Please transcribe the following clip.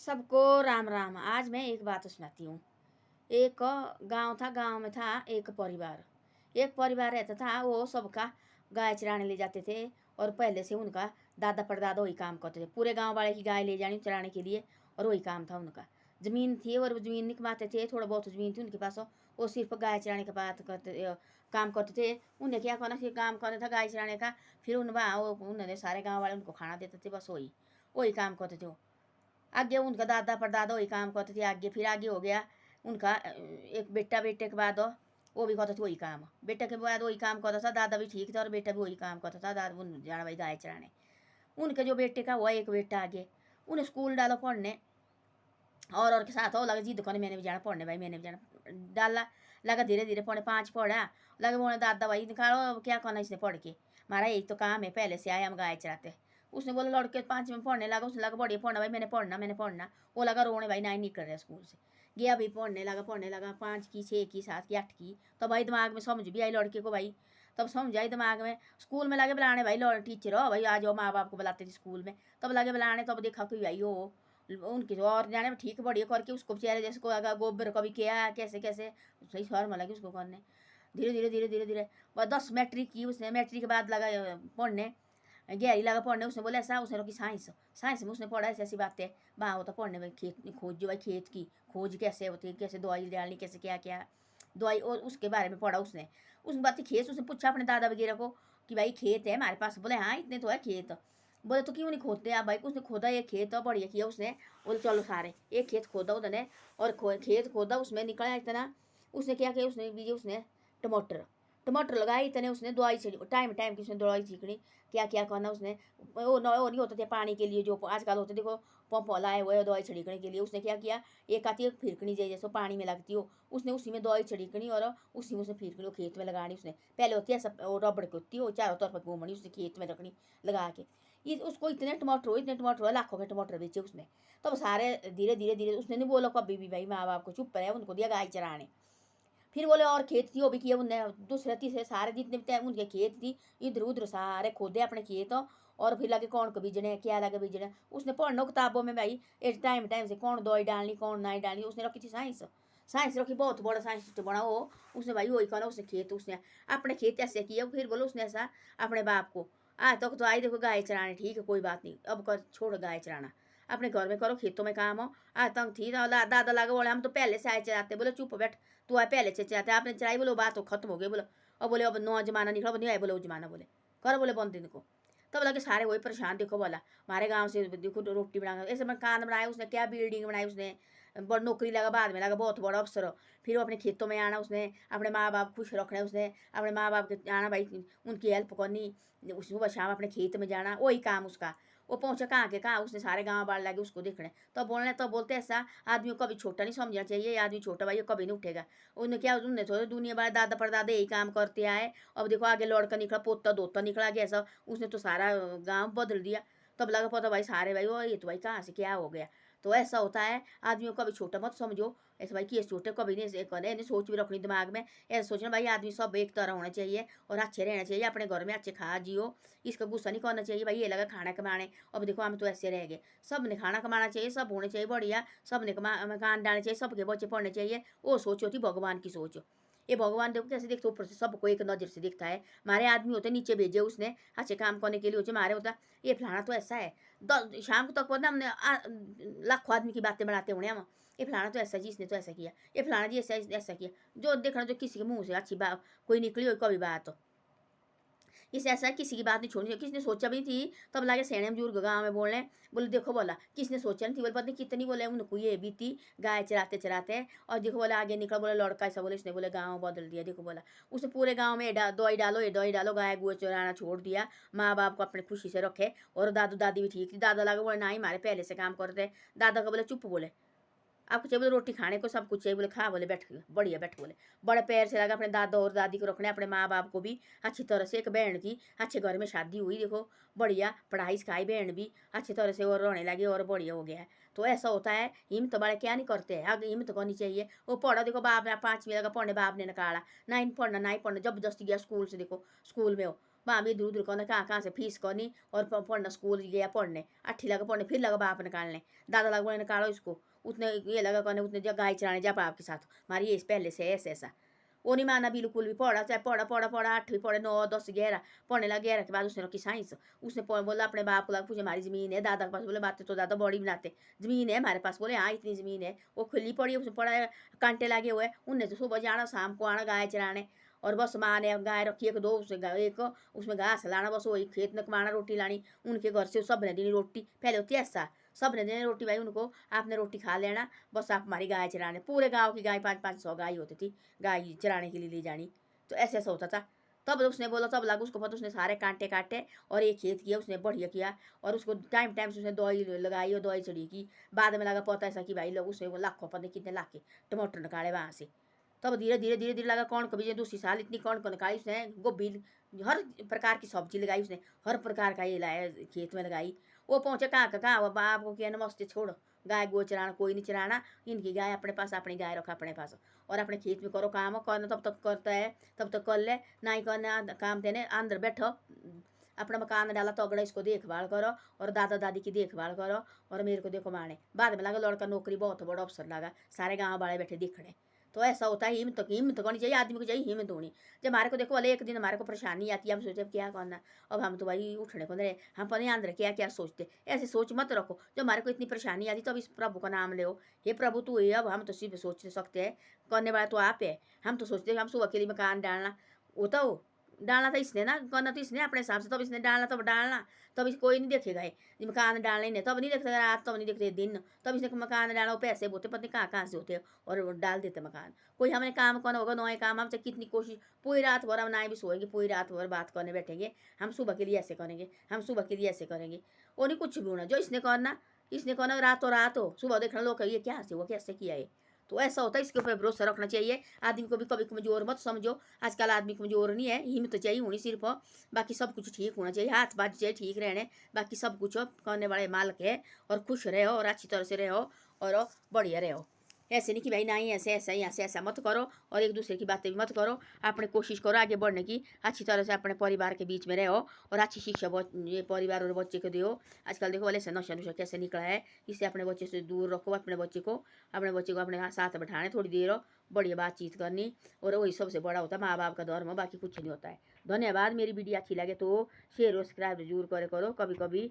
सबको राम राम। आज मैं एक बात सुनाती हूँ। एक गांव था। गांव में था एक परिवार। एक परिवार रहता था। वो सबका गाय चराने ले जाते थे और पहले से उनका दादा परदादा वही काम करते थे। पूरे गांव वाले की गाय ले जानी चराने के लिए और वही काम था उनका। ज़मीन थी और वो ज़मीन नहीं कमाते थे। थोड़ा बहुत ज़मीन थी उनके पास। वो सिर्फ गाय चराने का बात करते काम करते थे। उन्हें क्या करना फिर काम करना था गाय चराने का। फिर उन्होंने सारे गाँव वाले उनको खाना देते थे। बस वही वही काम करते थे। आगे उनका दादा परदादा वही काम करते थे। आगे फिर आगे हो गया उनका एक बेटा। बेटे के बाद वो भी करता था वही काम। बेटे के बाद वही काम करता था। दादा भी ठीक था और बेटा भी वही काम करता था। दादा जाना भाई गाय चराने। उनके जो बेटे का हुआ एक बेटा आगे उन्हें स्कूल डालो पढ़ने और के साथ हो लगा जिद करने मैंने भी जाना पढ़ने भाई मैंने भी जाना डाला। लगा धीरे धीरे पढ़ने 5 पढ़ा। लगे बोले दादा भाई निकालो क्या करना इसने पढ़ के। हमारा यही तो काम है पहले से आए हम गाय चराते। उसने बोला लड़के 5 में पढ़ने लगा। उसने लगा बढ़िया पढ़ना भाई मैंने पढ़ना। वो लगा रोने भाई नहीं निकल रहा स्कूल से। गया भाई पढ़ने लगा 5 की 6 की 7 की 8 की। तो भाई दिमाग में समझ भी आई लड़के को भाई। तब समझ आई दिमाग में। स्कूल में लगे बुलाने भाई टीचर हो भाई आ जाओ। माँ बाप को बुलाते थे स्कूल में। तब लगे बुलाने तब देखा कि भाई वो उनकी तो और जाने में ठीक बढ़िया करके उसको बेचारे जैसे को अगर गोबर कभी किया कैसे कैसे सही शर्म लगी उसको करने। धीरे धीरे 10 मैट्रिक की उसने। मैट्रिक के बाद लगा पढ़ने गहरी लगा पढ़ने। उसने बोला ऐसा उसने रोकी साइंस। साइंस में उसने पढ़ा ऐसी ऐसी बातें। वहाँ होता पढ़ने में खेत खोज जो भाई खेत की खोज कैसे होती है कैसे दवाई डालनी कैसे क्या क्या दवाई और उसके बारे में पढ़ा उसने। उसने बातें खेत उसने पूछा अपने दादा वगैरह को कि भाई खेत है हमारे पास। बोले हाँ इतने तो है खेत। बोले तो क्यों नहीं खोदते आप भाई। उसने खोदा एक खेत और बढ़िया किया उसने। बोले चलो सारे एक खेत खोदा उन्होंने और खेत खोदा उसमें निकला इतना। उसने क्या किया उसने बीजे उसने टमाटर टमाटर लगाए इतने। उसने दवाई छिड़ी टाइम टाइम की उसने दवाई छिड़कनी क्या क्या करना उसने। वो नहीं होते थे पानी के लिए जो आजकल होते देखो पंप लाए हुए दवाई छिड़कने के लिए। उसने क्या किया एक आती है फिरकनी जैसे पानी में लगती हो उसने उसी में दवाई छिड़कनी और उसी में उसने फिरकनी वो खेत में लगानी। उसने पहले होती है सब वो रबड़ की होती है वो चारों तरफ घूमनी उसने खेत में रखनी लगा के। ये उसको इतने टमाटर हुए लाखों के टमाटर बेचे उसने। तब सारे धीरे धीरे उसने नहीं बोला कभी भी भाई माँ बाप को चुप रहे उनको दिया गाय चराने। फिर बोले और खेत थी वो भी किए उनने दूसरे तीसरे सारे जितने भी उनके खेत थी इधर उधर सारे खोदे अपने खेत। और फिर लगे कौन को बीजने क्या लगे बीजने। उसने पढ़ना किताबों में भाई एक टाइम टाइम से कौन दवाई डालनी कौन नहीं डालनी। उसने रखी थी साइंस। साइंस रखी बहुत बड़ा साइंस बना वो। उसने भाई वही करना उसने खेत उसने अपने खेत ऐसे किया। फिर बोलो उसने ऐसा अपने बाप को आज तक तो आई देखो गाय चराने ठीक है कोई बात नहीं अब कर छोड़ गाय चराना अपने घर में करो खेतों में काम हो। आज तक थी दादा लगा बोले हम तो पहले से आए चराते। बोले चुप बैठ तू आए पहले से चराते आपने चराई। बोलो बात तो खत्म हो गई। बोलो और बोले अब नौ जमाना निकला नहीं आए। बोले वो जमाना बोले करो बोले बंद दिन को। तब लगे सारे वही परेशान देखो बोला हमारे गांव से देखो रोटी बना ऐसे मैं कान बनाया उसने क्या बिल्डिंग बनाई उसने बड़ नौकरी लगा बाद में लगा बहुत बड़ा अफसर हो। फिर वो अपने खेतों में आना उसने अपने माँ बाप खुश रखने उसने अपने माँ बाप के आना भाई उनकी हेल्प करनी। सुबह शाम अपने खेत में जाना वही काम उसका। वो पहुंचा कहाँ के कहाँ उसने सारे गाँव बाढ़ लगे उसको देखने। तो बोलने तो बोलते ऐसा आदमी को कभी छोटा नहीं समझना चाहिए। आदमी छोटा भाई कभी नहीं उठेगा। उन्हें क्या उन्हें थोड़े दुनिया भर दादा परदादा यही काम करते आए। अब देखो आगे लड़का निकला पोता दोता निकला गया सब उसने तो सारा गाँव बदल दिया। तब लगा पता भाई सारे भाई वो ये तो भाई कहाँ से क्या हो गया। तो ऐसा होता है आदमियों को कभी छोटा मत समझो। ऐसे भाई कि छोटे कभी नहीं करे नहीं सोच भी रखनी दिमाग में। ऐसा सोचना भाई आदमी सब एक तरह होना चाहिए और अच्छे रहना चाहिए अपने घर में अच्छे खा जियो। इसका गुस्सा नहीं करना चाहिए भाई ये लगा खाना कमाने। अब देखो हम तो ऐसे रह गए। सब ने खाना कमाना चाहिए सब होने चाहिए बढ़िया। सब ने मकान डालने चाहिए सबके बच्चे पढ़ने चाहिए। वो सोच होती भगवान की सोच। ये भगवान देखो कैसे देखते ऊपर से सबको एक नज़र से दिखता है। हमारे आदमी होते नीचे भेजे उसने अच्छे काम करने के लिए होते हमारे होता ये फलाना तो ऐसा है। शाम को तक पता हमने लाखों आदमी की बातें बनाते होने हम। ये फलाना तो ऐसा जी इसने तो ऐसा किया ये फलाना जी ऐसा ऐसा किया। जो देखना जो किसी के मुंह से अच्छी बात कोई निकली हो कभी बात हो इससे ऐसा किसी की बात नहीं छोड़नी चाहिए। किसने सोचा भी थी तब लागे सेने बुजुर्ग गाँव में बोलने बोले देखो बोला किसने सोचा नहीं थी। बोले पता नहीं कितनी बोले उनको ये भी थी गाय चराते चराते। और देखो बोला आगे निकला बोला लड़का ऐसा बोले इसने बोले गाँव बदल दिया। देखो बोला उसने पूरे गाँव में दवाई डालो ये दवाई डालो गाय गुए चराना छोड़ दिया। माँ बाप को अपने खुशी से रखे और दादू दादी भी ठीक थी। दादा लगा बोले ना ही हमारे पहले से काम करते। दादा का बोले चुप बोले आपको चाहिए बोले रोटी खाने को सब कुछ चाहिए। बोले खा बोले बैठ बढ़िया बैठ बोले बड़े पैर से लगा अपने दादा और दादी को रखने अपने माँ बाप को भी अच्छी तरह से। एक बहन थी अच्छे घर में शादी हुई देखो बढ़िया पढ़ाई सिखाई बहन भी अच्छी तरह से और रहने लगी और बढ़िया हो गया है। तो ऐसा होता है हिम्मत बड़े क्या नहीं करते हैं आगे हिम्मत करनी चाहिए। वो पढ़ा देखो बाप ने 5वीं लगा पढ़ने बाप ने निकाला ना ही पढ़ना ना ही पढ़ना जबरदस्ती गया स्कूल से देखो स्कूल में हो वहाँ भी इधर उधर करना, कहाँ से फीस करनी और पढ़ना, स्कूल गया पढ़ने, अट्ठी लगा पढ़ने, फिर लगा बाप निकालने, दादा लगा बोले निकालो इसको, उतने ये लगा करने, उतने गाय चराने जा बाप के साथ, हमारी ये पहले से ऐसा ऐसा। वो नहीं माना बिल्कुल भी, पढ़ा चाहे पढ़ा पढ़ा पढ़ा, 8वीं पढ़े, 9 10 11 पढ़ने लगा, 11 के बाद उसने रखी साइंस। उसने बोला अपने बाप को लगा पूछे हमारी ज़मीन है, दादा के पास, बोले बातें तो दादा बड़ी बनाते, ज़मीन है हमारे पास, बोले हाँ इतनी ज़मीन है, वो खुली पड़ी है, उसमें पड़ा कांटे लगे हुए, उनने तो सुबह जाना शाम को आना गाय चराने, और बस माँ ने गाय रखी एक दो, एक उसमें घास लाना, बस वही खेत में कमाना, रोटी लानी उनके घर से, सब ने देनी रोटी, पहले होती ऐसा सब ने देनी रोटी, भाई उनको आपने रोटी खा लेना, बस आप हमारी गाय चराने, पूरे गाँव की गाय 500 गाय होती थी, गाय चराने के लिए ले जानी। तो ऐसे ऐसा होता था। तब उसने बोला, तब लगा उसको पता, उसने सारे कांटे काटे और एक खेत किया उसने, बढ़िया किया, और उसको टाइम टाइम से उसने दवाई लगाई और दवाई चढ़ी की। बाद में लगा पता ऐसा कि भाई लोग उसने लाखों पता नहीं कितने लाख के टमाटर निकाले वहाँ से। तब धीरे धीरे धीरे धीरे लगा कौन कभी दूसरी साल इतनी कौन को निकाली उसने, गोभी, हर प्रकार की सब्जी लगाई उसने, हर प्रकार का ये लाया खेत में लगाई। वो पहुंचे कहाँ वो बाप को किया नमस्ते छोड़, गाय गो चराना कोई नहीं चराना, इनकी गाय अपने पास, अपनी गाय रखा अपने पास, और अपने खेत में करो काम, करना तब तक करता है, तब तक कर ले, ना ही करना काम देने अंदर बैठो, अपना मकान डाला तो अगड़ा इसको देखभाल करो, और दादा दादी की देखभाल करो, और मेरे को देखो माने। बाद में लगा लड़का नौकरी बहुत बड़ा अफसर लगा, सारे गाँव वाले बैठे देखने। तो ऐसा होता है, हिम्मत करनी चाहिए आदमी को, चाहिए हिम्मत होनी। जब हमारे को देखो वाले एक दिन हमारे को परेशानी आती है, हम सोचते क्या करना, अब हम तो भाई उठने को नहीं, हम पता अंदर क्या क्या सोचते, ऐसे सोच मत रखो। जब हमारे को इतनी परेशानी आती तो अब इस प्रभु का नाम ले, हे प्रभु तू है, अब हम तो सिर्फ सोच सकते हैं, करने वाला तो आप है। हम तो सोचते हैं हम सुबह के लिए मकान डालना, होता हो डालना था इसने ना, करना तो इसने अपने हिसाब से, तब इसने डालना तब डालना, तब इस कोई नहीं देखेगा ये मकान डालना ही नहीं, तब नहीं देखते रात, तब नहीं देखते दिन, तब इसने मकान डाला, पैसे होते पता नहीं कहाँ से होते, और डाल देते मकान। कोई हमने काम करना होगा नए काम, हमसे कितनी कोशिश, पूरी रात भर हम ना भी सोएंगे, पूरी रात भर बात करने बैठेंगे, हम सुबह के लिए ऐसे करेंगे, हम सुबह के लिए ऐसे करेंगे, वो नहीं कुछ भी होना, जो इसने करना रातों रात हो, सुबह देखना लोग ये क्या से हुआ, कैसे किया है। तो ऐसा होता है, इसके ऊपर भरोसा रखना चाहिए। आदमी को भी कभी कमजोर मत समझो, आजकल आदमी कमजोर नहीं है, हिम्मत चाहिए होनी सिर्फ, बाकी सब कुछ ठीक होना चाहिए, हाथ बात चाहिए ठीक रहने, बाकी सब कुछ करने वाले मालिक है, और खुश रहो और अच्छी तरह से रहो और बढ़िया रहो। ऐसे नहीं कि भाई नहीं ऐसे ऐसा ही ऐसे ऐसा मत करो, और एक दूसरे की बातें भी मत करो, अपने कोशिश करो आगे बढ़ने की, अच्छी तरह से अपने परिवार के बीच में रहो, और अच्छी शिक्षा ये परिवार और बच्चे को दो। आजकल देखो वाले से नशा नुशा कैसे निकला है, इससे अपने बच्चे से दूर रखो, अपने बच्चे को अपने साथ बैठाने, थोड़ी देर बढ़िया बातचीत करनी, और वही सबसे बड़ा होता है माँ बाप का धर्म, बाकी कुछ नहीं होता है। धन्यवाद। मेरी वीडियो अच्छी लगे तो शेयर और सब्सक्राइब जरूर करे करो कभी कभी।